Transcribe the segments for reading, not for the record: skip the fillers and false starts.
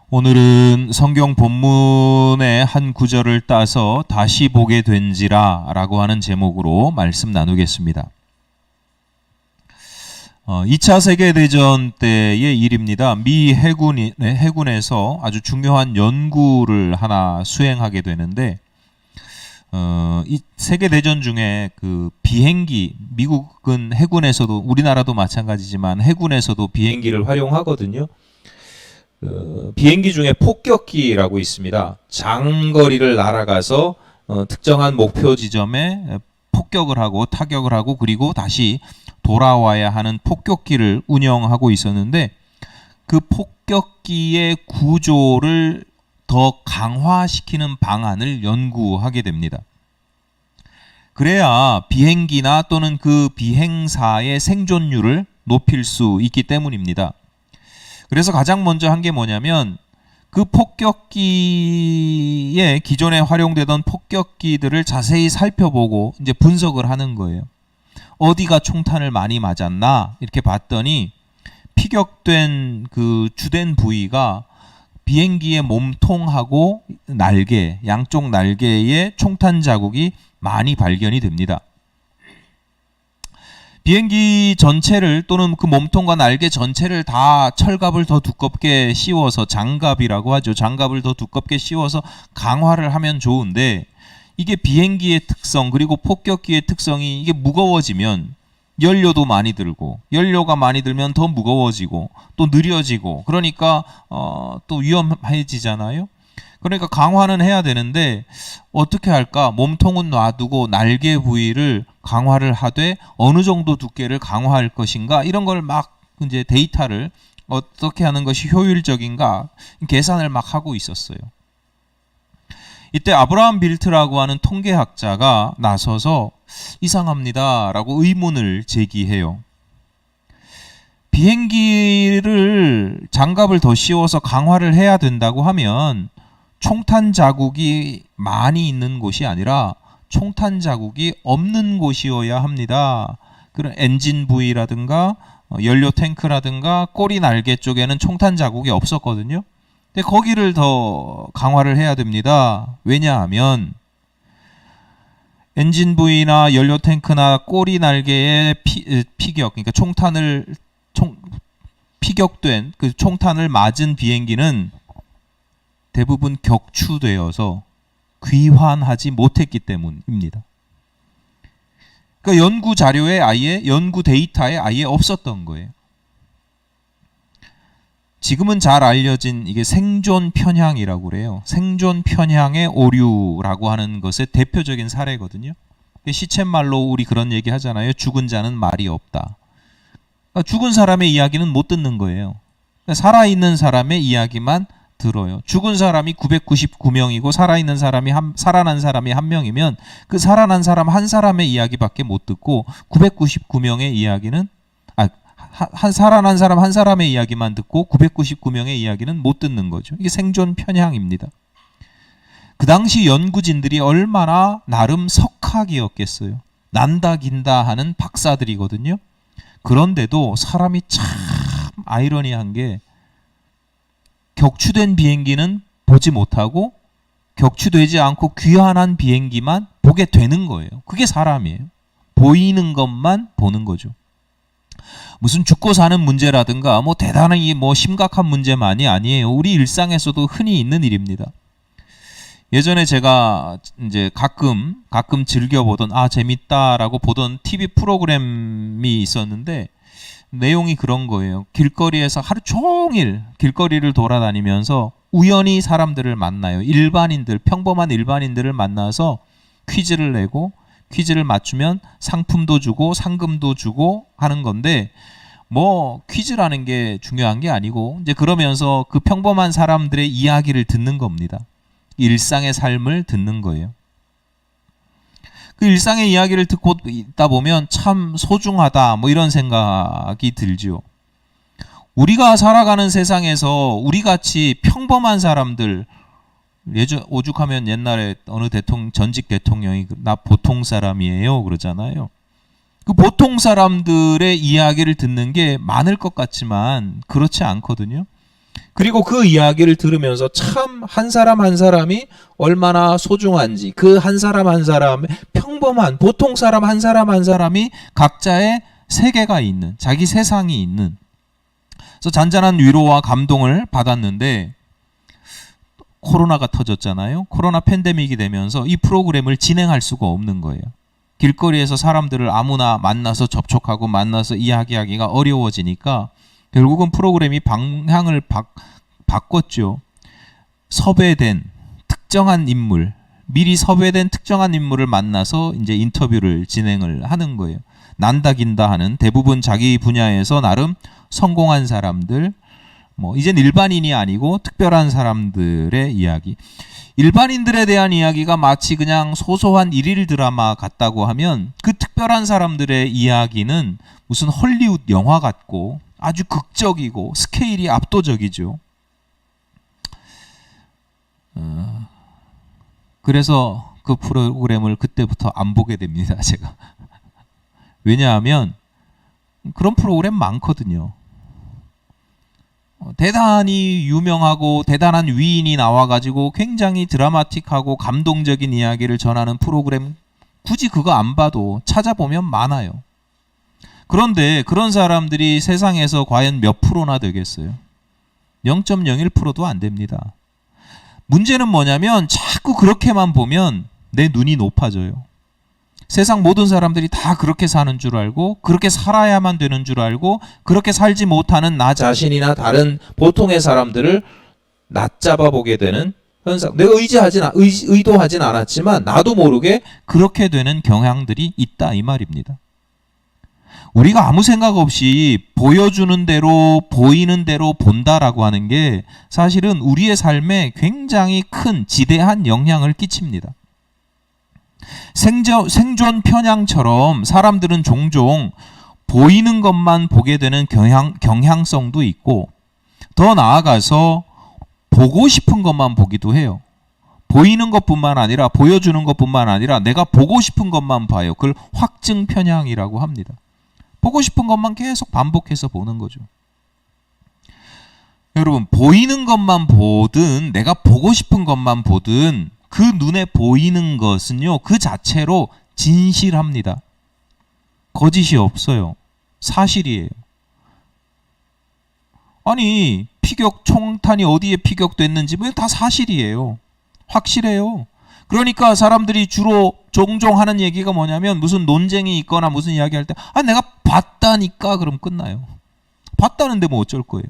오늘은 성경 본문의 한 구절을 따서 다시 보게 된지라 라고 하는 제목으로 말씀 나누겠습니다. 2차 세계대전 때의 일입니다. 미 해군에서 아주 중요한 연구를 하나 수행하게 되는데, 이 세계대전 중에 그 비행기, 미국은 해군에서도, 우리나라도 마찬가지지만 해군에서도 비행기를 활용하거든요. 비행기 중에 폭격기라고 있습니다. 장거리를 날아가서 특정한 목표 지점에 폭격을 하고 타격을 하고 그리고 다시 돌아와야 하는 폭격기를 운영하고 있었는데, 그 폭격기의 구조를 더 강화시키는 방안을 연구하게 됩니다. 그래야 비행기나 또는 그 비행사의 생존율을 높일 수 있기 때문입니다. 그래서 가장 먼저 한 게 뭐냐면, 그 폭격기에 기존에 활용되던 폭격기들을 자세히 살펴보고 이제 분석을 하는 거예요. 어디가 총탄을 많이 맞았나 이렇게 봤더니 피격된 그 주된 부위가 비행기의 몸통하고 날개, 양쪽 날개에 총탄 자국이 많이 발견이 됩니다. 비행기 전체를 또는 그 몸통과 날개 전체를 다 철갑을 더 두껍게 씌워서, 장갑이라고 하죠. 장갑을 더 두껍게 씌워서 강화를 하면 좋은데, 이게 비행기의 특성 그리고 폭격기의 특성이 이게 무거워지면 연료도 많이 들고, 연료가 많이 들면 더 무거워지고 또 느려지고, 그러니까 또 위험해지잖아요. 그러니까 강화는 해야 되는데 어떻게 할까? 몸통은 놔두고 날개 부위를 강화를 하되 어느 정도 두께를 강화할 것인가? 이런 걸 막 이제 데이터를 어떻게 하는 것이 효율적인가 계산을 막 하고 있었어요. 이때 아브라함 빌트라고 하는 통계학자가 나서서 이상합니다라고 의문을 제기해요. 비행기를 장갑을 더 씌워서 강화를 해야 된다고 하면 총탄 자국이 많이 있는 곳이 아니라 총탄 자국이 없는 곳이어야 합니다. 그런 엔진 부위라든가 연료 탱크라든가 꼬리 날개 쪽에는 총탄 자국이 없었거든요. 근데 거기를 더 강화를 해야 됩니다. 왜냐하면 엔진 부위나 연료 탱크나 꼬리 날개의 피격, 그러니까 피격된 그 총탄을 맞은 비행기는 대부분 격추되어서 귀환하지 못했기 때문입니다. 그러니까 연구 자료에 아예, 연구 데이터에 아예 없었던 거예요. 지금은 잘 알려진 이게 생존 편향이라고 그래요. 생존 편향의 오류라고 하는 것의 대표적인 사례거든요. 시쳇말로 우리 그런 얘기 하잖아요. 죽은 자는 말이 없다. 그러니까 죽은 사람의 이야기는 못 듣는 거예요. 그러니까 살아있는 사람의 이야기만 들어요. 죽은 사람이 999명이고 살아있는 사람이 살아난 사람이 1명이면 그 살아난 사람 한 사람의 이야기밖에 못 듣고 999명의 이야기는 살아난 사람 한 사람의 이야기만 듣고 999명의 이야기는 못 듣는 거죠. 이게 생존 편향입니다. 그 당시 연구진들이 얼마나 나름 석학이었겠어요. 난다 긴다 하는 박사들이거든요. 그런데도 사람이 참 아이러니한 게, 격추된 비행기는 보지 못하고 격추되지 않고 귀환한 비행기만 보게 되는 거예요. 그게 사람이에요. 보이는 것만 보는 거죠. 무슨 죽고 사는 문제라든가 뭐 대단히 뭐 심각한 문제만이 아니에요. 우리 일상에서도 흔히 있는 일입니다. 예전에 제가 이제 가끔 즐겨보던, 재밌다라고 보던 TV 프로그램이 있었는데, 내용이 그런 거예요. 길거리에서 하루 종일 길거리를 돌아다니면서 우연히 사람들을 만나요. 평범한 일반인들을 만나서 퀴즈를 내고, 퀴즈를 맞추면 상품도 주고 상금도 주고 하는 건데, 뭐 퀴즈라는 게 중요한 게 아니고 이제 그러면서 그 평범한 사람들의 이야기를 듣는 겁니다. 일상의 삶을 듣는 거예요. 그 일상의 이야기를 듣고 있다 보면 참 소중하다 뭐 이런 생각이 들지요. 우리가 살아가는 세상에서 우리같이 평범한 사람들, 오죽하면 옛날에 어느 전직 대통령이 나 보통 사람이에요 그러잖아요. 그 보통 사람들의 이야기를 듣는 게 많을 것 같지만 그렇지 않거든요. 그리고 그 이야기를 들으면서 참 한 사람 한 사람이 얼마나 소중한지, 그 한 사람 한 사람의 평범한 보통 사람 한 사람이 각자의 세계가 있는, 자기 세상이 있는, 그래서 잔잔한 위로와 감동을 받았는데 코로나가 터졌잖아요. 코로나 팬데믹이 되면서 이 프로그램을 진행할 수가 없는 거예요. 길거리에서 사람들을 아무나 만나서 접촉하고 만나서 이야기하기가 어려워지니까 결국은 프로그램이 방향을 바꿨죠. 섭외된 특정한 인물, 미리 섭외된 특정한 인물을 만나서 이제 인터뷰를 진행을 하는 거예요. 난다 긴다 하는 대부분 자기 분야에서 나름 성공한 사람들, 뭐 이젠 일반인이 아니고 특별한 사람들의 이야기. 일반인들에 대한 이야기가 마치 그냥 소소한 일일 드라마 같다고 하면 그 특별한 사람들의 이야기는 무슨 헐리우드 영화 같고 아주 극적이고 스케일이 압도적이죠. 그래서 그 프로그램을 그때부터 안 보게 됩니다, 제가. 왜냐하면 그런 프로그램 많거든요. 대단히 유명하고 대단한 위인이 나와가지고 굉장히 드라마틱하고 감동적인 이야기를 전하는 프로그램 굳이 그거 안 봐도 찾아보면 많아요. 그런데 그런 사람들이 세상에서 과연 몇 프로나 되겠어요? 0.01%도 안 됩니다. 문제는 뭐냐면 자꾸 그렇게만 보면 내 눈이 높아져요. 세상 모든 사람들이 다 그렇게 사는 줄 알고 그렇게 살아야만 되는 줄 알고 그렇게 살지 못하는 나 자신이나 다른 보통의 사람들을 낮잡아 보게 되는 현상. 내가 의도하진 않았지만 나도 모르게 그렇게 되는 경향들이 있다 이 말입니다. 우리가 아무 생각 없이 보여주는 대로 보이는 대로 본다라고 하는 게 사실은 우리의 삶에 굉장히 큰 지대한 영향을 끼칩니다. 생존 편향처럼 사람들은 종종 보이는 것만 보게 되는 경향성도 있고 더 나아가서 보고 싶은 것만 보기도 해요. 보이는 것뿐만 아니라 보여주는 것뿐만 아니라 내가 보고 싶은 것만 봐요. 그걸 확증 편향이라고 합니다. 보고 싶은 것만 계속 반복해서 보는 거죠. 여러분, 보이는 것만 보든 내가 보고 싶은 것만 보든 그 눈에 보이는 것은요, 그 자체로 진실합니다. 거짓이 없어요. 사실이에요. 아니, 총탄이 어디에 피격됐는지 다 사실이에요. 확실해요. 그러니까 사람들이 주로 종종 하는 얘기가 뭐냐면 무슨 논쟁이 있거나 무슨 이야기할 때 내가 봤다니까 그럼 끝나요. 봤다는데 뭐 어쩔 거예요.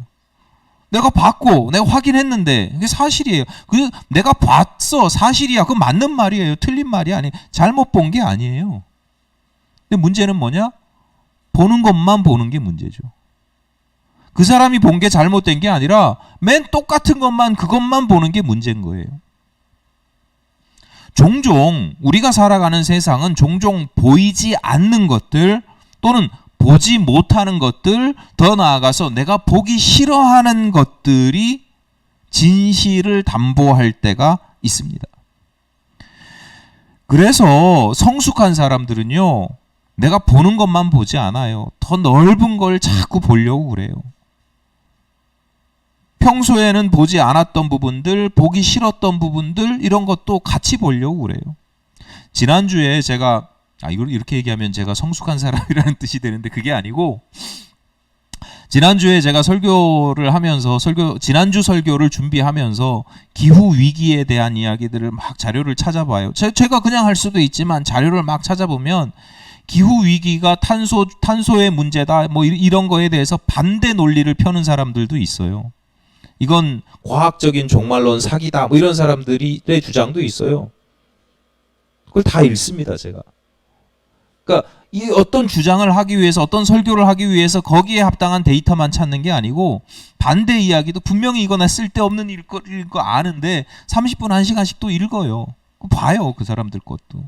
내가 봤고 내가 확인했는데 그게 사실이에요. 그 내가 봤어 사실이야. 그건 맞는 말이에요. 틀린 말이 아니에요. 잘못 본 게 아니에요. 근데 문제는 뭐냐? 보는 것만 보는 게 문제죠. 그 사람이 본 게 잘못된 게 아니라 맨 똑같은 것만 그것만 보는 게 문제인 거예요. 종종 우리가 살아가는 세상은 종종 보이지 않는 것들 또는 보지 못하는 것들, 더 나아가서 내가 보기 싫어하는 것들이 진실을 담보할 때가 있습니다. 그래서 성숙한 사람들은요, 내가 보는 것만 보지 않아요. 더 넓은 걸 자꾸 보려고 그래요. 평소에는 보지 않았던 부분들, 보기 싫었던 부분들 이런 것도 같이 보려고 그래요. 지난주에 제가 이걸 이렇게 얘기하면 제가 성숙한 사람이라는 뜻이 되는데 그게 아니고 지난주에 제가 설교를 하면서 지난주 설교를 준비하면서 기후 위기에 대한 이야기들을 막 자료를 찾아봐요. 제가 그냥 할 수도 있지만 자료를 막 찾아보면 기후 위기가 탄소의 문제다 뭐 이런 거에 대해서 반대 논리를 펴는 사람들도 있어요. 이건 과학적인 종말론 사기다 뭐 이런 사람들의 주장도 있어요. 그걸 다 읽습니다, 제가. 그러니까 이 어떤 주장을 하기 위해서 어떤 설교를 하기 위해서 거기에 합당한 데이터만 찾는 게 아니고 반대 이야기도 분명히 이거나 쓸데없는 일일 거 아는데 30분 1시간씩 또 읽어요. 봐요, 그 사람들 것도.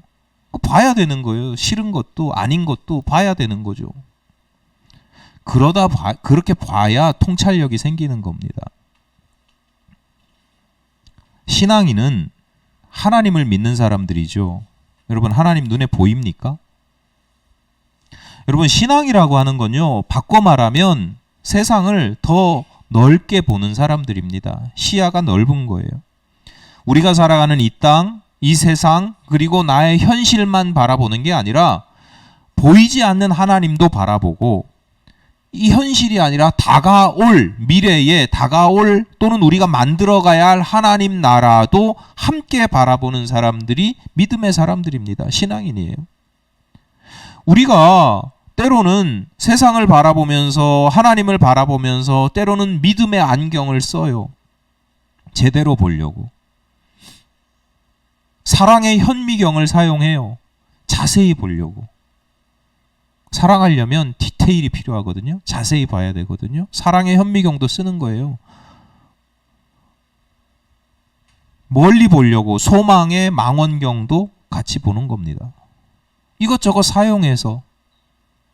봐야 되는 거예요. 싫은 것도 아닌 것도 봐야 되는 거죠. 그렇게 봐야 통찰력이 생기는 겁니다. 신앙인은 하나님을 믿는 사람들이죠. 여러분, 하나님 눈에 보입니까? 여러분, 신앙이라고 하는 건요, 바꿔 말하면 세상을 더 넓게 보는 사람들입니다. 시야가 넓은 거예요. 우리가 살아가는 이 땅, 이 세상, 그리고 나의 현실만 바라보는 게 아니라 보이지 않는 하나님도 바라보고, 이 현실이 아니라 다가올 미래에 다가올 또는 우리가 만들어가야 할 하나님 나라도 함께 바라보는 사람들이 믿음의 사람들입니다. 신앙인이에요. 우리가 때로는 세상을 바라보면서 하나님을 바라보면서 때로는 믿음의 안경을 써요. 제대로 보려고. 사랑의 현미경을 사용해요. 자세히 보려고. 사랑하려면 디테일이 필요하거든요. 자세히 봐야 되거든요. 사랑의 현미경도 쓰는 거예요. 멀리 보려고 소망의 망원경도 같이 보는 겁니다. 이것저것 사용해서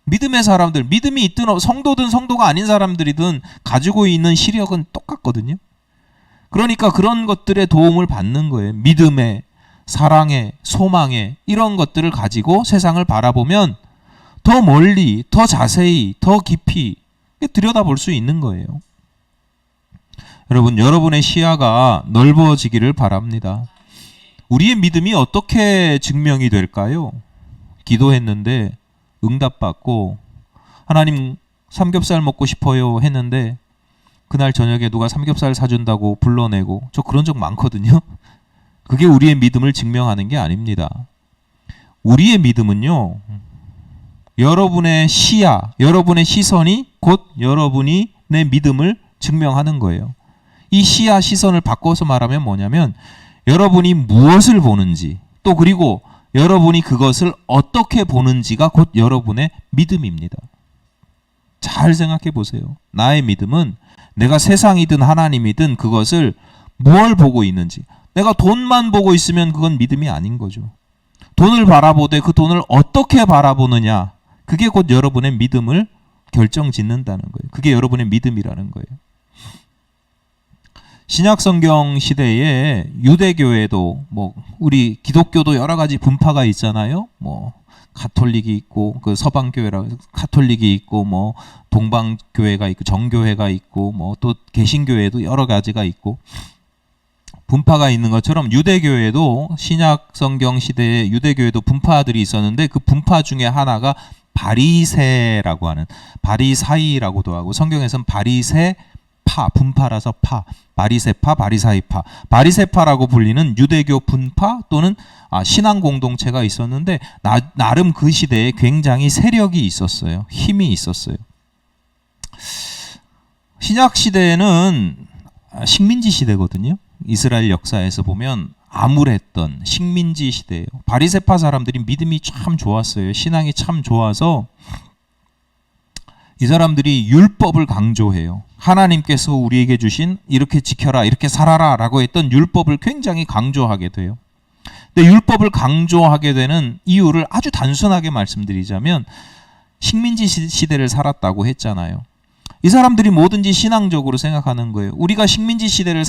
믿음의 사람들, 믿음이 있든 성도든 성도가 아닌 사람들이든 가지고 있는 시력은 똑같거든요. 그러니까 그런 것들의 도움을 받는 거예요. 믿음의, 사랑의, 소망의 이런 것들을 가지고 세상을 바라보면 더 멀리, 더 자세히, 더 깊이 들여다볼 수 있는 거예요. 여러분, 여러분의 시야가 넓어지기를 바랍니다. 우리의 믿음이 어떻게 증명이 될까요? 기도했는데 응답받고, 하나님 삼겹살 먹고 싶어요 했는데 그날 저녁에 누가 삼겹살 사준다고 불러내고, 저 그런 적 많거든요. 그게 우리의 믿음을 증명하는 게 아닙니다. 우리의 믿음은요, 여러분의 시야, 여러분의 시선이 곧 여러분이 내 믿음을 증명하는 거예요. 이 시야, 시선을 바꿔서 말하면 뭐냐면 여러분이 무엇을 보는지, 또 그리고 여러분이 그것을 어떻게 보는지가 곧 여러분의 믿음입니다. 잘 생각해 보세요. 나의 믿음은 내가 세상이든 하나님이든 그것을 무엇을 보고 있는지. 내가 돈만 보고 있으면 그건 믿음이 아닌 거죠. 돈을 바라보되 그 돈을 어떻게 바라보느냐, 그게 곧 여러분의 믿음을 결정짓는다는 거예요. 그게 여러분의 믿음이라는 거예요. 신약성경 시대에 유대교회도 우리 기독교도 여러 가지 분파가 있잖아요. 가톨릭이 있고, 그 서방교회라 가톨릭이 있고, 동방교회가 있고, 정교회가 있고, 또 개신교회도 여러 가지가 있고, 분파가 있는 것처럼 유대교회도 신약성경 시대에 유대교회도 분파들이 있었는데, 그 분파 중에 하나가 바리새라고 하는, 바리사이라고도 하고, 성경에서는 바리새파, 분파라서 파, 바리새파, 바리사이파, 바리새파라고 불리는 유대교 분파 또는 신앙 공동체가 있었는데, 나름 그 시대에 굉장히 세력이 있었어요. 힘이 있었어요. 신약 시대에는 식민지 시대거든요. 이스라엘 역사에서 보면 암울했던 식민지 시대예요. 바리새파 사람들이 믿음이 참 좋았어요. 신앙이 참 좋아서 이 사람들이 율법을 강조해요. 하나님께서 우리에게 주신 이렇게 지켜라, 이렇게 살아라 라고 했던 율법을 굉장히 강조하게 돼요. 근데 율법을 강조하게 되는 이유를 아주 단순하게 말씀드리자면, 식민지 시대를 살았다고 했잖아요. 이 사람들이 뭐든지 신앙적으로 생각하는 거예요. 우리가 식민지 시대를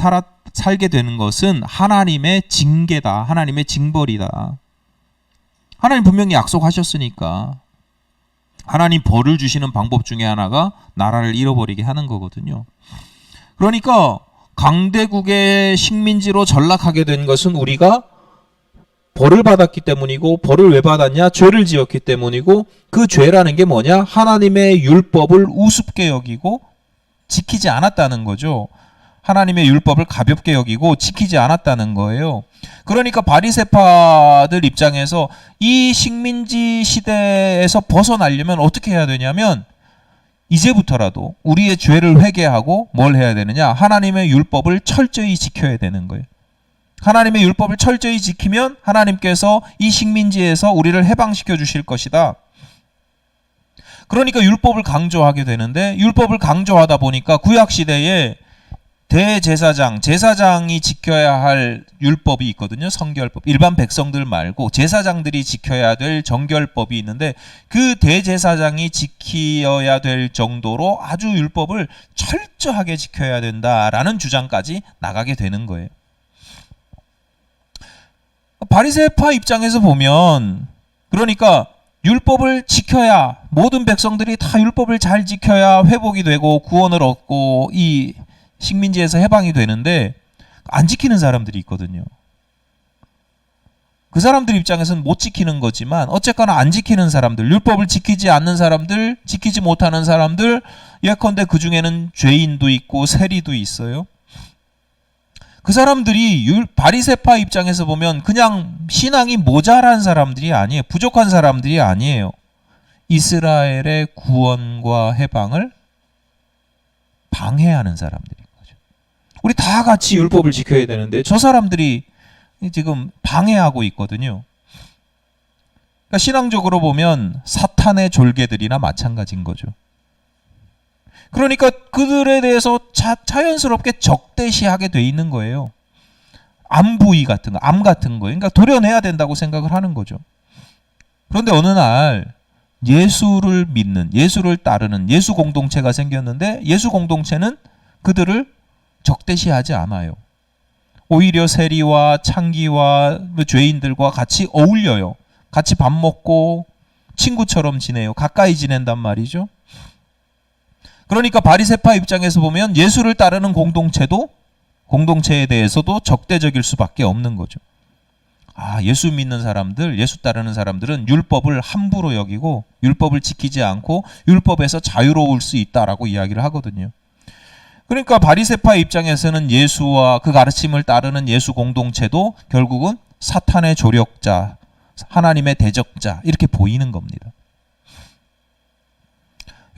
살게 되는 것은 하나님의 징계다, 하나님의 징벌이다. 하나님 분명히 약속하셨으니까. 하나님 벌을 주시는 방법 중에 하나가 나라를 잃어버리게 하는 거거든요. 그러니까 강대국의 식민지로 전락하게 된 것은 우리가 벌을 받았기 때문이고, 벌을 왜 받았냐? 죄를 지었기 때문이고, 그 죄라는 게 뭐냐? 하나님의 율법을 우습게 여기고 지키지 않았다는 거죠. 하나님의 율법을 가볍게 여기고 지키지 않았다는 거예요. 그러니까 바리새파들 입장에서 이 식민지 시대에서 벗어나려면 어떻게 해야 되냐면, 이제부터라도 우리의 죄를 회개하고 뭘 해야 되느냐? 하나님의 율법을 철저히 지켜야 되는 거예요. 하나님의 율법을 철저히 지키면 하나님께서 이 식민지에서 우리를 해방시켜 주실 것이다. 그러니까 율법을 강조하게 되는데, 율법을 강조하다 보니까 구약시대에 대제사장, 제사장이 지켜야 할 율법이 있거든요. 성결법. 일반 백성들 말고 제사장들이 지켜야 될 정결법이 있는데, 그 대제사장이 지켜야 될 정도로 아주 율법을 철저하게 지켜야 된다라는 주장까지 나가게 되는 거예요. 바리새파 입장에서 보면, 그러니까 율법을 지켜야, 모든 백성들이 다 율법을 잘 지켜야 회복이 되고 구원을 얻고 이 식민지에서 해방이 되는데 안 지키는 사람들이 있거든요. 그 사람들 입장에서는 못 지키는 거지만 어쨌거나 안 지키는 사람들, 율법을 지키지 않는 사람들, 지키지 못하는 사람들, 예컨대 그 중에는 죄인도 있고 세리도 있어요. 그 사람들이 바리새파 입장에서 보면 그냥 신앙이 모자란 사람들이 아니에요. 부족한 사람들이 아니에요. 이스라엘의 구원과 해방을 방해하는 사람들인 거죠. 우리 다 같이 율법을 지켜야 되는데 저 사람들이 지금 방해하고 있거든요. 그러니까 신앙적으로 보면 사탄의 졸개들이나 마찬가지인 거죠. 그러니까 그들에 대해서 자연스럽게 적대시하게 돼 있는 거예요. 암부의 같은 거, 암 같은 거. 그러니까 도려내야 된다고 생각을 하는 거죠. 그런데 어느 날 예수를 믿는, 예수를 따르는 예수 공동체가 생겼는데 예수 공동체는 그들을 적대시하지 않아요. 오히려 세리와 창기와 죄인들과 같이 어울려요. 같이 밥 먹고 친구처럼 지내요. 가까이 지낸단 말이죠. 그러니까 바리새파 입장에서 보면 예수를 따르는 공동체에 대해서도 적대적일 수밖에 없는 거죠. 예수 믿는 사람들, 예수 따르는 사람들은 율법을 함부로 여기고 율법을 지키지 않고 율법에서 자유로울 수 있다라고 이야기를 하거든요. 그러니까 바리새파 입장에서는 예수와 그 가르침을 따르는 예수 공동체도 결국은 사탄의 조력자, 하나님의 대적자 이렇게 보이는 겁니다.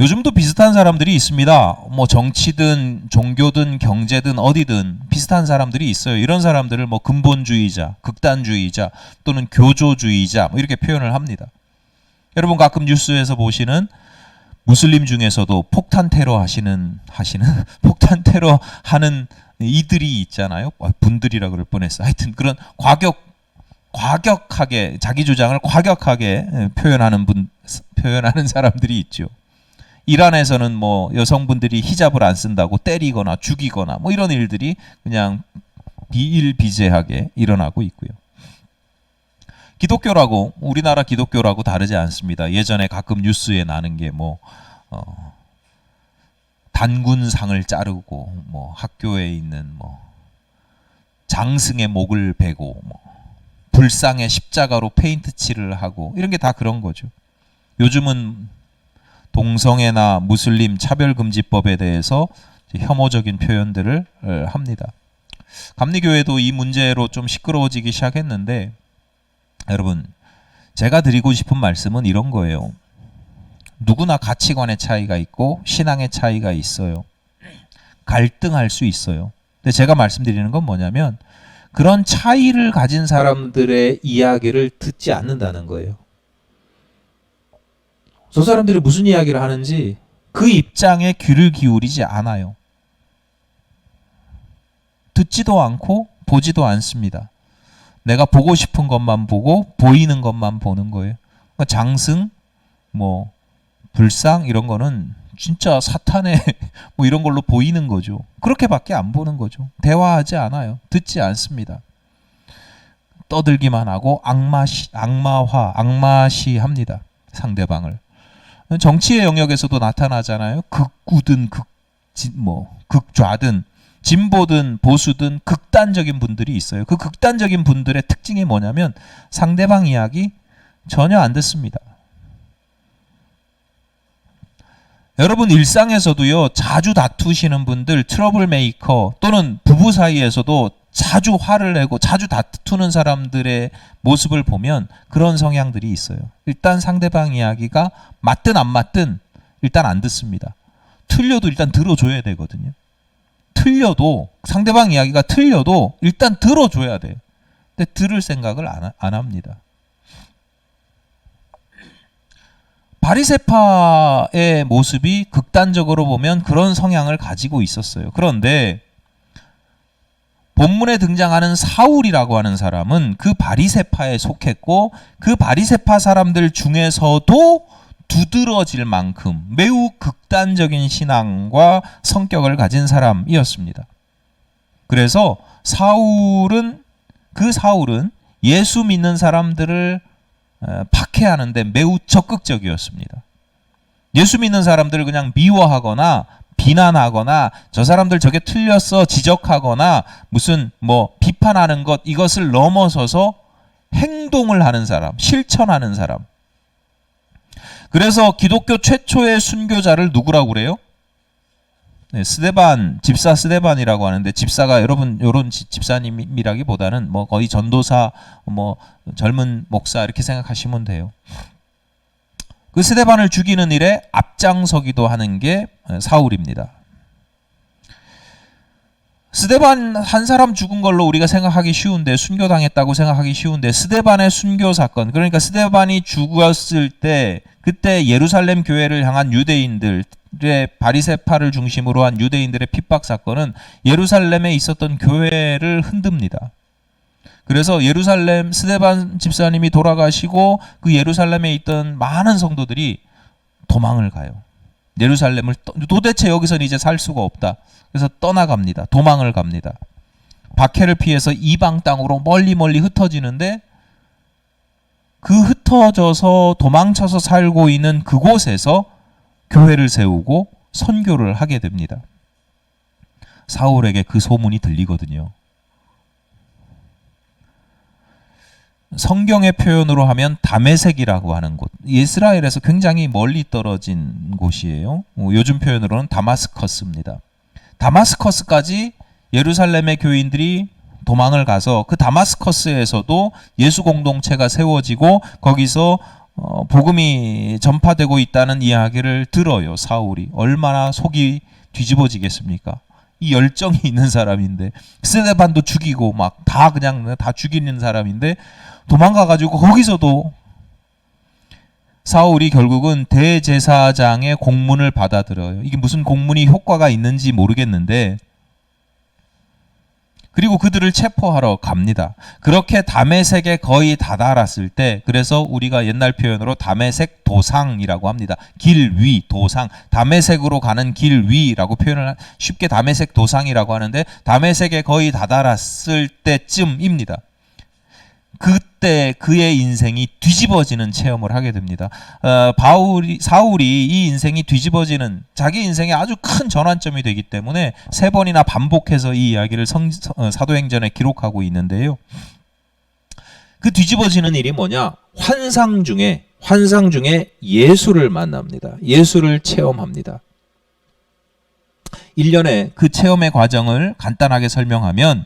요즘도 비슷한 사람들이 있습니다. 뭐 정치든 종교든 경제든 어디든 비슷한 사람들이 있어요. 이런 사람들을 뭐 근본주의자, 극단주의자 또는 교조주의자 뭐 이렇게 표현을 합니다. 여러분 가끔 뉴스에서 보시는 무슬림 중에서도 폭탄 테러 하시는 폭탄 테러 하는 이들이 있잖아요. 분들이라 그럴 뻔했어. 하여튼 그런 과격하게 자기 주장을 과격하게 표현하는 사람들이 있죠. 이란에서는 뭐 여성분들이 히잡을 안 쓴다고 때리거나 죽이거나 뭐 이런 일들이 그냥 비일비재하게 일어나고 있고요. 기독교라고 우리나라 기독교라고 다르지 않습니다. 예전에 가끔 뉴스에 나는 게 뭐 단군상을 자르고 뭐 학교에 있는 뭐 장승의 목을 베고 뭐 불상에 십자가로 페인트 칠을 하고 이런 게 다 그런 거죠. 요즘은 동성애나 무슬림 차별금지법에 대해서 혐오적인 표현들을 합니다. 감리교회도 이 문제로 좀 시끄러워지기 시작했는데 여러분 제가 드리고 싶은 말씀은 이런 거예요. 누구나 가치관의 차이가 있고 신앙의 차이가 있어요. 갈등할 수 있어요. 근데 제가 말씀드리는 건 뭐냐면 그런 차이를 가진 사람들의 이야기를 듣지 않는다는 거예요. 저 사람들이 무슨 이야기를 하는지 그 입장에 귀를 기울이지 않아요. 듣지도 않고 보지도 않습니다. 내가 보고 싶은 것만 보고 보이는 것만 보는 거예요. 그러니까 장승, 뭐 불상 이런 거는 진짜 사탄의 뭐 이런 걸로 보이는 거죠. 그렇게밖에 안 보는 거죠. 대화하지 않아요. 듣지 않습니다. 떠들기만 하고 악마시합니다. 상대방을. 정치의 영역에서도 나타나잖아요. 극우든 극좌든 진보든 보수든 극단적인 분들이 있어요. 그 극단적인 분들의 특징이 뭐냐면 상대방 이야기 전혀 안 듣습니다. 여러분 일상에서도요. 자주 다투시는 분들, 트러블 메이커 또는 부부 사이에서도 자주 화를 내고 자주 다투는 사람들의 모습을 보면 그런 성향들이 있어요. 일단 상대방 이야기가 맞든 안 맞든 일단 안 듣습니다. 틀려도 일단 들어줘야 되거든요. 틀려도 상대방 이야기가 틀려도 일단 들어줘야 돼요. 근데 들을 생각을 안 합니다. 바리새파의 모습이 극단적으로 보면 그런 성향을 가지고 있었어요. 그런데 본문에 등장하는 사울이라고 하는 사람은 그 바리새파에 속했고 그 바리새파 사람들 중에서도 두드러질 만큼 매우 극단적인 신앙과 성격을 가진 사람이었습니다. 그래서 사울은 예수 믿는 사람들을 박해하는데 매우 적극적이었습니다. 예수 믿는 사람들을 그냥 미워하거나 비난하거나 저 사람들 저게 틀렸어 지적하거나 무슨 비판하는 것, 이것을 넘어서서 행동을 하는 사람, 실천하는 사람. 그래서 기독교 최초의 순교자를 누구라고 그래요? 네, 스데반, 집사 스데반이라고 하는데, 집사가 여러분 요런 집사님이라기보다는 거의 전도사, 젊은 목사 이렇게 생각하시면 돼요. 그 스데반을 죽이는 일에 앞장서기도 하는 게 사울입니다. 스데반 한 사람 죽은 걸로 우리가 생각하기 쉬운데, 순교당했다고 생각하기 쉬운데, 스데반의 순교 사건, 그러니까 스데반이 죽었을 때 그때 예루살렘 교회를 향한 유대인들의 바리새파를 중심으로 한 유대인들의 핍박 사건은 예루살렘에 있었던 교회를 흔듭니다. 그래서 예루살렘 스데반 집사님이 돌아가시고 그 예루살렘에 있던 많은 성도들이 도망을 가요. 예루살렘을 도대체 여기서는 이제 살 수가 없다. 그래서 떠나갑니다. 도망을 갑니다. 박해를 피해서 이방 땅으로 멀리 흩어지는데, 그 흩어져서 도망쳐서 살고 있는 그곳에서 교회를 세우고 선교를 하게 됩니다. 사울에게 그 소문이 들리거든요. 성경의 표현으로 하면 다메섹이라고 하는 곳, 이스라엘에서 굉장히 멀리 떨어진 곳이에요. 요즘 표현으로는 다마스커스입니다. 다마스커스까지 예루살렘의 교인들이 도망을 가서 그 다마스커스에서도 예수 공동체가 세워지고 거기서 복음이 전파되고 있다는 이야기를 들어요. 사울이 얼마나 속이 뒤집어지겠습니까? 이 열정이 있는 사람인데, 스데반도 죽이고 막 그냥 다 죽이는 사람인데 도망가가지고 거기서도 사울이 결국은 대제사장의 공문을 받아들여요. 이게 무슨 공문이 효과가 있는지 모르겠는데, 그리고 그들을 체포하러 갑니다. 그렇게 다메섹에 거의 다다랐을 때, 그래서 우리가 옛날 표현으로 다메섹 도상이라고 합니다. 길 위, 도상. 다메섹으로 가는 길 위라고 표현을 쉽게 다메섹 도상이라고 하는데, 다메섹에 거의 다다랐을 때쯤입니다. 그때 그의 인생이 뒤집어지는 체험을 하게 됩니다. 사울이 이 인생이 뒤집어지는, 자기 인생에 아주 큰 전환점이 되기 때문에 3번이나 반복해서 이 이야기를 사도행전에 기록하고 있는데요. 그 뒤집어지는 일이 뭐냐? 환상 중에 예수를 만납니다. 예수를 체험합니다. 1년의 그 체험의 과정을 간단하게 설명하면,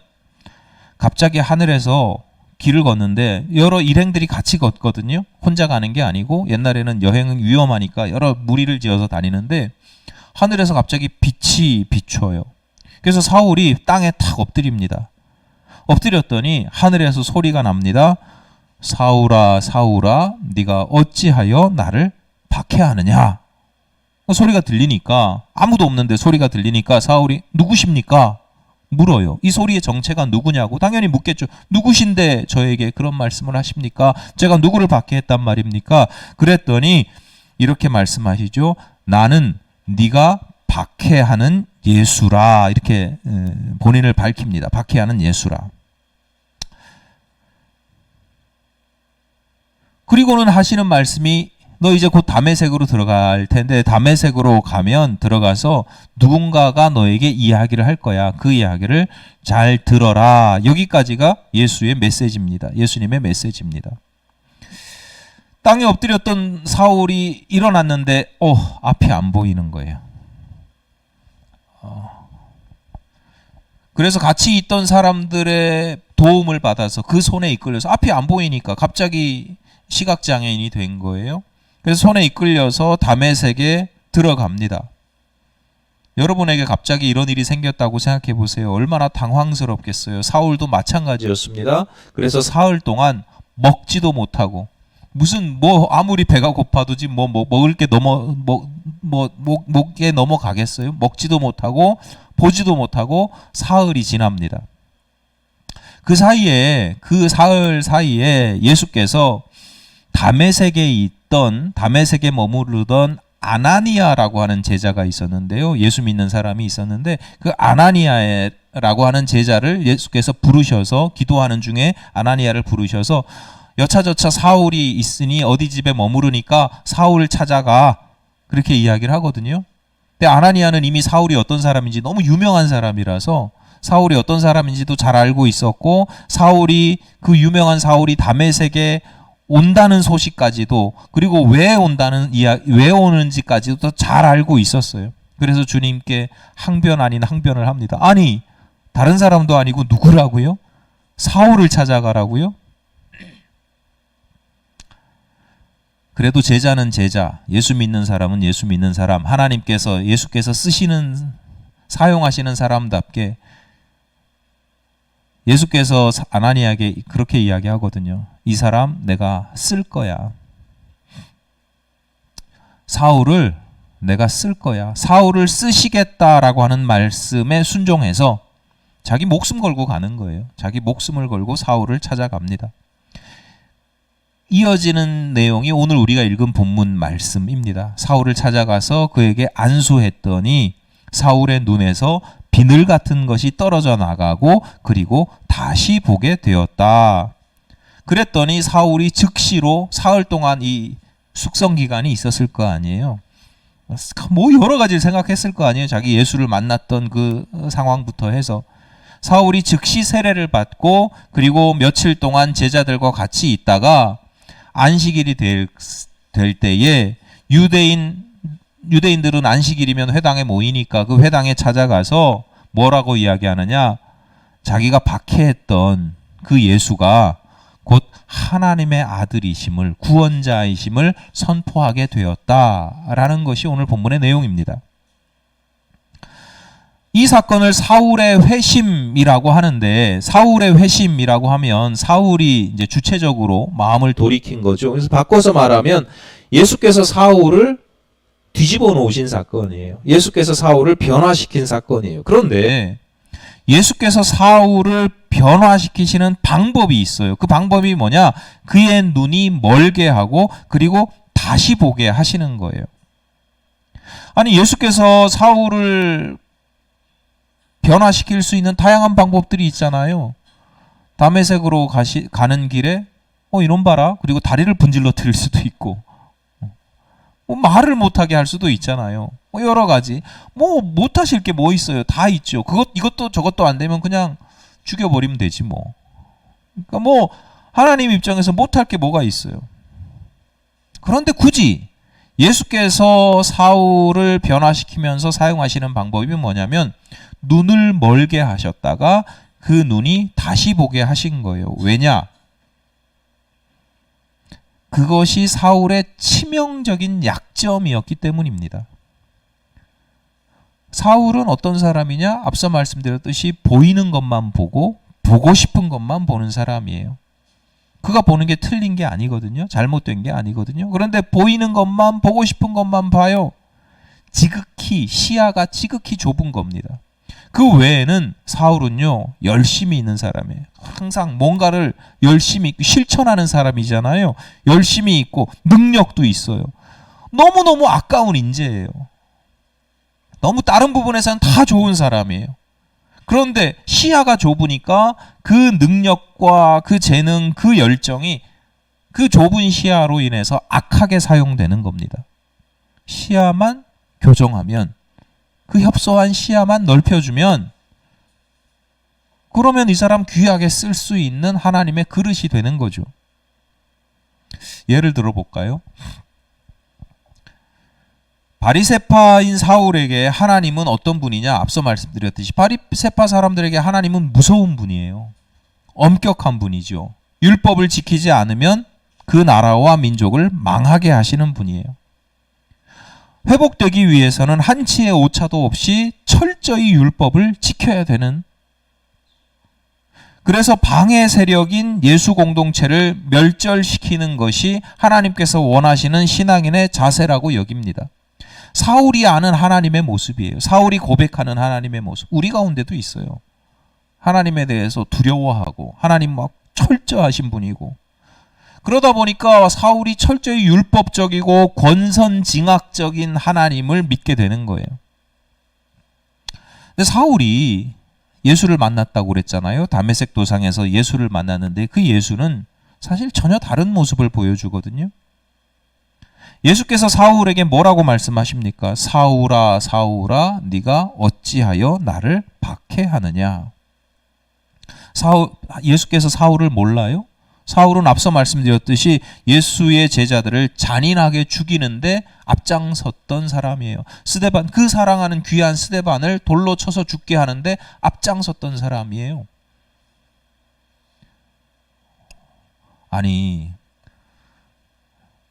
갑자기 하늘에서 길을 걷는데 여러 일행들이 같이 걷거든요. 혼자 가는 게 아니고, 옛날에는 여행은 위험하니까 여러 무리를 지어서 다니는데, 하늘에서 갑자기 빛이 비춰요. 그래서 사울이 땅에 탁 엎드립니다. 엎드렸더니 하늘에서 소리가 납니다. 사울아 사울아 네가 어찌하여 나를 박해하느냐. 소리가 들리니까, 아무도 없는데 소리가 들리니까 사울이 누구십니까? 물어요. 이 소리의 정체가 누구냐고. 당연히 묻겠죠. 누구신데 저에게 그런 말씀을 하십니까? 제가 누구를 박해했단 말입니까? 그랬더니 이렇게 말씀하시죠. 나는 네가 박해하는 예수라. 이렇게 본인을 밝힙니다. 박해하는 예수라. 그리고는 하시는 말씀이, 너 이제 곧 다메섹으로 들어갈 텐데, 다메섹으로 가면 들어가서 누군가가 너에게 이야기를 할 거야. 그 이야기를 잘 들어라. 여기까지가 예수의 메시지입니다. 예수님의 메시지입니다. 땅에 엎드렸던 사울이 일어났는데 앞이 안 보이는 거예요. 그래서 같이 있던 사람들의 도움을 받아서 그 손에 이끌려서, 앞이 안 보이니까 갑자기 시각장애인이 된 거예요. 그래서 손에 이끌려서 다메섹에 들어갑니다. 여러분에게 갑자기 이런 일이 생겼다고 생각해 보세요. 얼마나 당황스럽겠어요. 사울도 마찬가지였습니다. 그래서 사흘 동안 먹지도 못하고, 무슨 아무리 배가 고파도 지금 먹을 게 목에 넘어가겠어요? 먹지도 못하고 보지도 못하고 사흘이 지납니다. 그 사흘 사이에 예수께서 다메섹에 머무르던 아나니아라고 하는 제자가 있었는데요. 예수 믿는 사람이 있었는데, 그 아나니아를 라고 하는 제자를 예수께서 부르셔서 기도하는 중에 아나니아를 부르셔서 여차저차 사울이 있으니 어디 집에 머무르니까 사울을 찾아가, 그렇게 이야기를 하거든요. 근데 아나니아는 이미 사울이 어떤 사람인지 너무 유명한 사람이라서 사울이 어떤 사람인지도 잘 알고 있었고, 그 유명한 사울이 다메섹에 온다는 소식까지도, 그리고 왜 오는지까지도 잘 알고 있었어요. 그래서 주님께 항변 아닌 항변을 합니다. 아니, 다른 사람도 아니고 누구라고요? 사울을 찾아가라고요? 그래도 제자는 제자, 예수 믿는 사람은 예수 믿는 사람, 예수께서 사용하시는 사람답게 예수께서 아나니아에게 그렇게 이야기하거든요. 이 사람 내가 쓸 거야. 사울을 내가 쓸 거야. 사울을 쓰시겠다라고 하는 말씀에 순종해서 자기 목숨 걸고 가는 거예요. 자기 목숨을 걸고 사울을 찾아갑니다. 이어지는 내용이 오늘 우리가 읽은 본문 말씀입니다. 사울을 찾아가서 그에게 안수했더니 사울의 눈에서 비늘 같은 것이 떨어져 나가고 그리고 다시 보게 되었다. 그랬더니 사울이 즉시로 사흘 동안 이 숙성 기간이 있었을 거 아니에요. 뭐 여러 가지를 생각했을 거 아니에요. 자기 예수를 만났던 그 상황부터 해서 사울이 즉시 세례를 받고 그리고 며칠 동안 제자들과 같이 있다가 안식일이 될 때에 유대인들은 안식일이면 회당에 모이니까 그 회당에 찾아가서 뭐라고 이야기하느냐? 자기가 박해했던 그 예수가 곧 하나님의 아들이심을, 구원자이심을 선포하게 되었다라는 것이 오늘 본문의 내용입니다. 이 사건을 사울의 회심이라고 하는데, 사울의 회심이라고 하면 사울이 이제 주체적으로 마음을 돌이킨 거죠. 그래서 바꿔서 말하면 예수께서 사울을 뒤집어 놓으신 사건이에요. 예수께서 사울을 변화시킨 사건이에요. 그런데 예수께서 사울을 변화시키시는 방법이 있어요. 그 방법이 뭐냐? 그의 눈이 멀게 하고 그리고 다시 보게 하시는 거예요. 아니, 예수께서 사울을 변화시킬 수 있는 다양한 방법들이 있잖아요. 다메섹으로 가는 길에 이놈 봐라. 그리고 다리를 분질러 드릴 수도 있고, 말을 못하게 할 수도 있잖아요. 여러 가지. 못하실 게 뭐 있어요. 다 있죠. 이것도 저것도 안 되면 그냥 죽여버리면 되지 뭐. 그러니까 하나님 입장에서 못할 게 뭐가 있어요. 그런데 굳이 예수께서 사울을 변화시키면서 사용하시는 방법이 뭐냐면 눈을 멀게 하셨다가 그 눈이 다시 보게 하신 거예요. 왜냐? 그것이 사울의 치명적인 약점이었기 때문입니다. 사울은 어떤 사람이냐? 앞서 말씀드렸듯이 보이는 것만 보고 싶은 것만 보는 사람이에요. 그가 보는 게 틀린 게 아니거든요. 잘못된 게 아니거든요. 그런데 보이는 것만, 보고 싶은 것만 봐요. 시야가 지극히 좁은 겁니다. 그 외에는 사울은요, 열심히 있는 사람이에요. 항상 뭔가를 열심히 실천하는 사람이잖아요. 열심히 있고 능력도 있어요. 너무너무 아까운 인재예요. 너무 다른 부분에서는 다 좋은 사람이에요. 그런데 시야가 좁으니까 그 능력과 그 재능, 그 열정이 그 좁은 시야로 인해서 악하게 사용되는 겁니다. 시야만 교정하면, 그 협소한 시야만 넓혀주면, 그러면 이 사람 귀하게 쓸 수 있는 하나님의 그릇이 되는 거죠. 예를 들어 볼까요? 바리새파인 사울에게 하나님은 어떤 분이냐? 앞서 말씀드렸듯이 바리새파 사람들에게 하나님은 무서운 분이에요. 엄격한 분이죠. 율법을 지키지 않으면 그 나라와 민족을 망하게 하시는 분이에요. 회복되기 위해서는 한치의 오차도 없이 철저히 율법을 지켜야 되는, 그래서 방해 세력인 예수 공동체를 멸절시키는 것이 하나님께서 원하시는 신앙인의 자세라고 여깁니다. 사울이 아는 하나님의 모습이에요. 사울이 고백하는 하나님의 모습. 우리 가운데도 있어요. 하나님에 대해서 두려워하고 하나님 막 철저하신 분이고, 그러다 보니까 사울이 철저히 율법적이고 권선징악적인 하나님을 믿게 되는 거예요. 근데 사울이 예수를 만났다고 그랬잖아요. 다메섹 도상에서 예수를 만났는데 그 예수는 사실 전혀 다른 모습을 보여주거든요. 예수께서 사울에게 뭐라고 말씀하십니까? 사울아 사울아 네가 어찌하여 나를 박해하느냐. 예수께서 사울을 몰라요? 사울은 앞서 말씀드렸듯이 예수의 제자들을 잔인하게 죽이는데 앞장섰던 사람이에요. 스데반, 그 사랑하는 귀한 스데반을 돌로 쳐서 죽게 하는데 앞장섰던 사람이에요. 아니,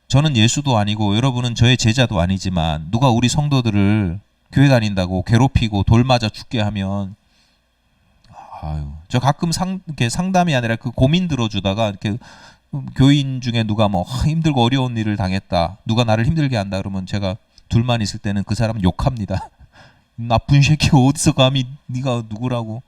저는 예수도 아니고 여러분은 저의 제자도 아니지만 누가 우리 성도들을 교회 다닌다고 괴롭히고 돌 맞아 죽게 하면 저 가끔 이렇게 상담이 아니라 그 고민 들어주다가 이렇게 교인 중에 누가 뭐 힘들고 어려운 일을 당했다, 누가 나를 힘들게 한다 그러면 제가 둘만 있을 때는 그 사람 욕합니다. 나쁜 새끼 어디서 감히 네가 누구라고.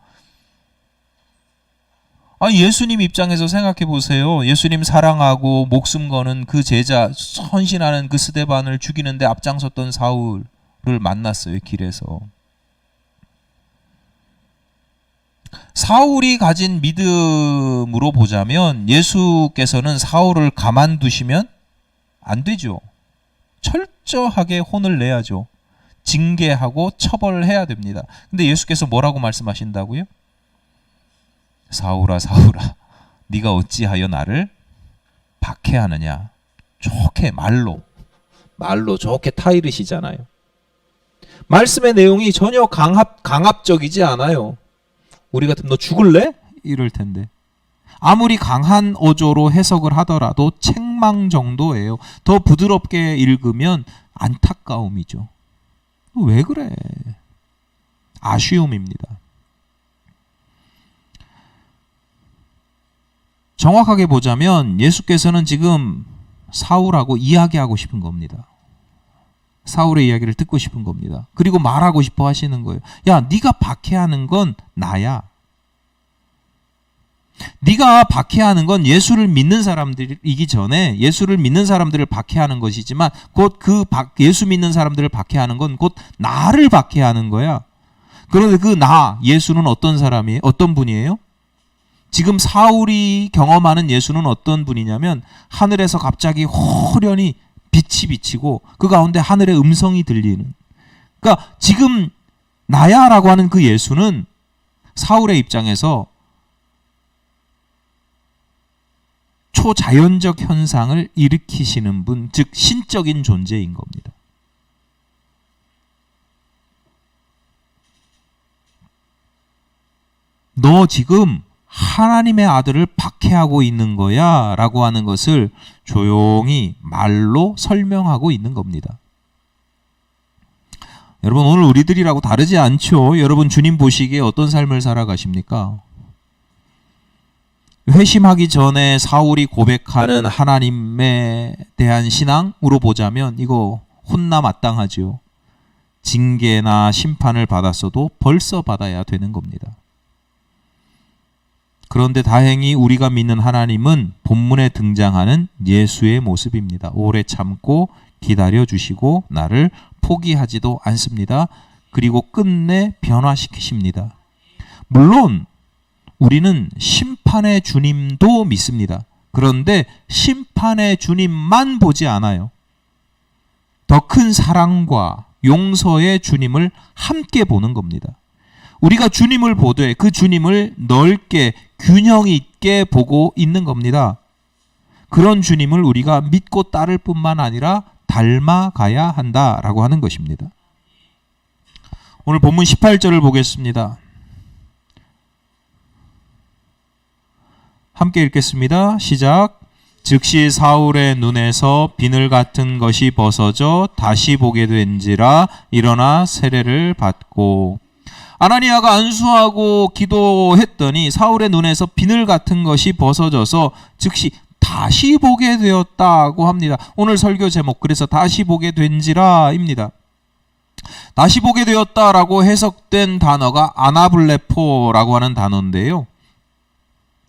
아니, 예수님 입장에서 생각해 보세요. 예수님 사랑하고 목숨 거는 그 제자, 헌신하는 그 스데반을 죽이는데 앞장섰던 사울을 만났어요, 길에서. 사울이 가진 믿음으로 보자면 예수께서는 사울을 가만두시면 안 되죠. 철저하게 혼을 내야죠. 징계하고 처벌을 해야 됩니다. 근데 예수께서 뭐라고 말씀하신다고요? 사울아 사울아 네가 어찌하여 나를 박해하느냐. 좋게 말로 좋게 타이르시잖아요. 말씀의 내용이 전혀 강압적이지 않아요. 우리 같으면 너 죽을래? 이럴 텐데. 아무리 강한 어조로 해석을 하더라도 책망 정도예요. 더 부드럽게 읽으면 안타까움이죠. 왜 그래? 아쉬움입니다. 정확하게 보자면 예수께서는 지금 사울하고 이야기하고 싶은 겁니다. 사울의 이야기를 듣고 싶은 겁니다. 그리고 말하고 싶어 하시는 거예요. 야, 네가 박해하는 건 나야. 네가 박해하는 건 예수를 믿는 사람들이기 전에 예수를 믿는 사람들을 박해하는 것이지만 곧 예수 믿는 사람들을 박해하는 건 곧 나를 박해하는 거야. 그런데 그 예수는 어떤 사람이에요? 어떤 분이에요? 지금 사울이 경험하는 예수는 어떤 분이냐면 하늘에서 갑자기 호련히 빛이 비치고 그 가운데 하늘의 음성이 들리는. 그러니까 지금 나야라고 하는 그 예수는 사울의 입장에서 초자연적 현상을 일으키시는 분, 즉 신적인 존재인 겁니다. 너 지금 하나님의 아들을 박해하고 있는 거야 라고 하는 것을 조용히 말로 설명하고 있는 겁니다. 여러분, 오늘 우리들이라고 다르지 않죠? 여러분, 주님 보시기에 어떤 삶을 살아가십니까? 회심하기 전에 사울이 고백하는 하나님에 대한 신앙으로 보자면 이거 혼나 마땅하죠. 징계나 심판을 받았어도 벌써 받아야 되는 겁니다. 그런데 다행히 우리가 믿는 하나님은 본문에 등장하는 예수의 모습입니다. 오래 참고 기다려주시고 나를 포기하지도 않습니다. 그리고 끝내 변화시키십니다. 물론 우리는 심판의 주님도 믿습니다. 그런데 심판의 주님만 보지 않아요. 더 큰 사랑과 용서의 주님을 함께 보는 겁니다. 우리가 주님을 보되 그 주님을 넓게 균형 있게 보고 있는 겁니다. 그런 주님을 우리가 믿고 따를 뿐만 아니라 닮아가야 한다라고 하는 것입니다. 오늘 본문 18절을 보겠습니다. 함께 읽겠습니다. 시작. 즉시 사울의 눈에서 비늘 같은 것이 벗어져 다시 보게 된지라 일어나 세례를 받고. 아나니아가 안수하고 기도했더니 사울의 눈에서 비늘 같은 것이 벗어져서 즉시 다시 보게 되었다고 합니다. 오늘 설교 제목, 그래서 다시 보게 된지라입니다. 다시 보게 되었다라고 해석된 단어가 아나블레포라고 하는 단어인데요.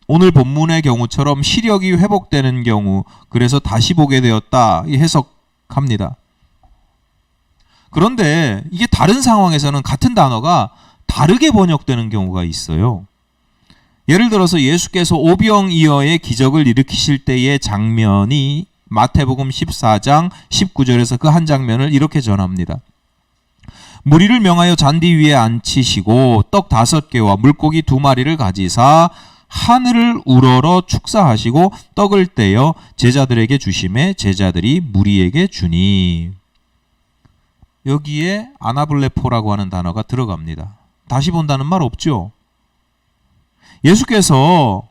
오늘 본문의 경우처럼 시력이 회복되는 경우, 그래서 다시 보게 되었다 해석합니다. 그런데 이게 다른 상황에서는 같은 단어가 다르게 번역되는 경우가 있어요. 예를 들어서 예수께서 오병이어의 기적을 일으키실 때의 장면이 마태복음 14장 19절에서 그 한 장면을 이렇게 전합니다. 무리를 명하여 잔디 위에 앉히시고 떡 5개와 물고기 2마리를 가지사 하늘을 우러러 축사하시고 떡을 떼어 제자들에게 주심에 제자들이 무리에게 주니. 여기에 아나블레포라고 하는 단어가 들어갑니다. 다시 본다는 말 없죠? 예수께서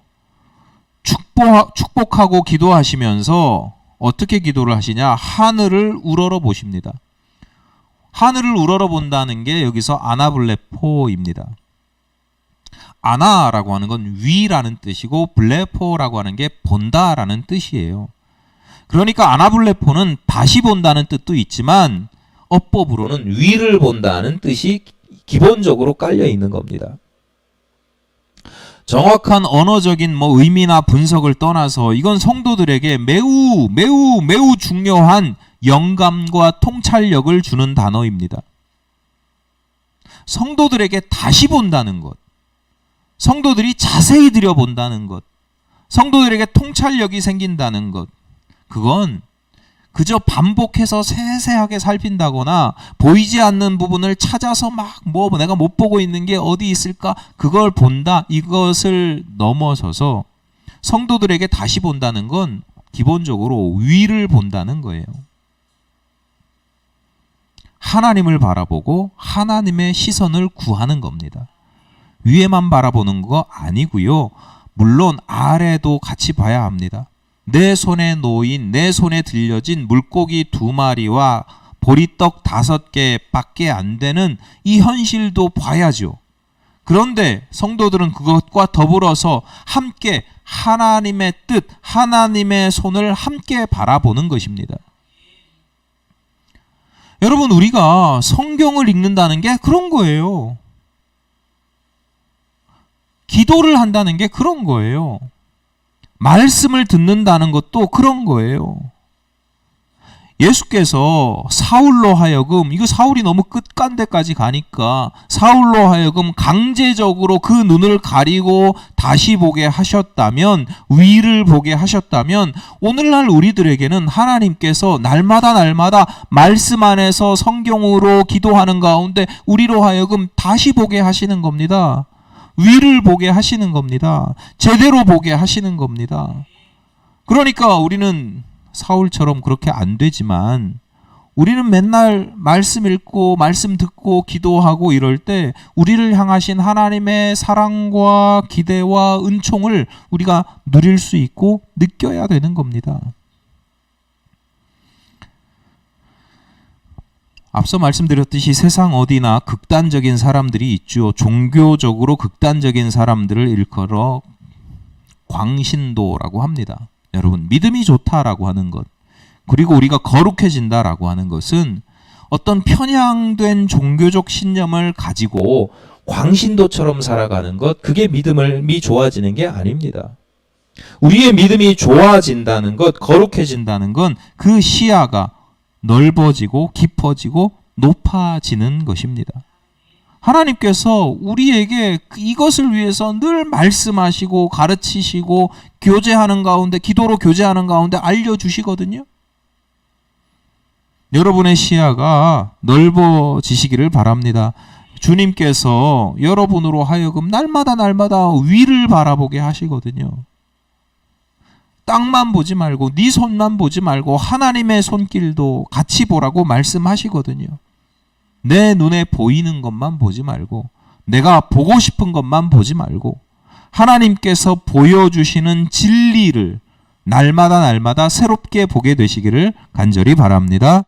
축복하고 기도하시면서 어떻게 기도를 하시냐? 하늘을 우러러 보십니다. 하늘을 우러러 본다는 게 여기서 아나블레포입니다. 아나라고 하는 건 위라는 뜻이고 블레포라고 하는 게 본다라는 뜻이에요. 그러니까 아나블레포는 다시 본다는 뜻도 있지만 어법으로는 위를 본다는 뜻이 기본적으로 깔려 있는 겁니다. 정확한 언어적인 의미나 분석을 떠나서 이건 성도들에게 매우 중요한 영감과 통찰력을 주는 단어입니다. 성도들에게 다시 본다는 것, 성도들이 자세히 들여본다는 것, 성도들에게 통찰력이 생긴다는 것, 그건 그저 반복해서 세세하게 살핀다거나 보이지 않는 부분을 찾아서 내가 못 보고 있는 게 어디 있을까 그걸 본다, 이것을 넘어서서 성도들에게 다시 본다는 건 기본적으로 위를 본다는 거예요. 하나님을 바라보고 하나님의 시선을 구하는 겁니다. 위에만 바라보는 거 아니고요. 물론 아래도 같이 봐야 합니다. 내 손에 놓인, 내 손에 들려진 물고기 2마리와 보리떡 5개밖에 안 되는 이 현실도 봐야죠. 그런데 성도들은 그것과 더불어서 함께 하나님의 뜻, 하나님의 손을 함께 바라보는 것입니다. 여러분, 우리가 성경을 읽는다는 게 그런 거예요. 기도를 한다는 게 그런 거예요. 말씀을 듣는다는 것도 그런 거예요. 예수께서 사울로 하여금, 이거 사울이 너무 끝간데까지 가니까 사울로 하여금 강제적으로 그 눈을 가리고 다시 보게 하셨다면, 위를 보게 하셨다면, 오늘날 우리들에게는 하나님께서 날마다 말씀 안에서 성경으로 기도하는 가운데 우리로 하여금 다시 보게 하시는 겁니다. 위를 보게 하시는 겁니다. 제대로 보게 하시는 겁니다. 그러니까 우리는 사울처럼 그렇게 안 되지만 우리는 맨날 말씀 읽고 말씀 듣고 기도하고 이럴 때 우리를 향하신 하나님의 사랑과 기대와 은총을 우리가 누릴 수 있고 느껴야 되는 겁니다. 앞서 말씀드렸듯이 세상 어디나 극단적인 사람들이 있죠. 종교적으로 극단적인 사람들을 일컬어 광신도라고 합니다. 여러분, 믿음이 좋다라고 하는 것, 그리고 우리가 거룩해진다라고 하는 것은 어떤 편향된 종교적 신념을 가지고 광신도처럼 살아가는 것, 그게 믿음이 좋아지는 게 아닙니다. 우리의 믿음이 좋아진다는 것, 거룩해진다는 건 그 시야가 넓어지고 깊어지고 높아지는 것입니다. 하나님께서 우리에게 이것을 위해서 늘 말씀하시고 가르치시고 교제하는 가운데, 기도로 교제하는 가운데 알려주시거든요. 여러분의 시야가 넓어지시기를 바랍니다. 주님께서 여러분으로 하여금 날마다 위를 바라보게 하시거든요. 땅만 보지 말고, 네 손만 보지 말고 하나님의 손길도 같이 보라고 말씀하시거든요. 내 눈에 보이는 것만 보지 말고, 내가 보고 싶은 것만 보지 말고, 하나님께서 보여주시는 진리를 날마다 새롭게 보게 되시기를 간절히 바랍니다.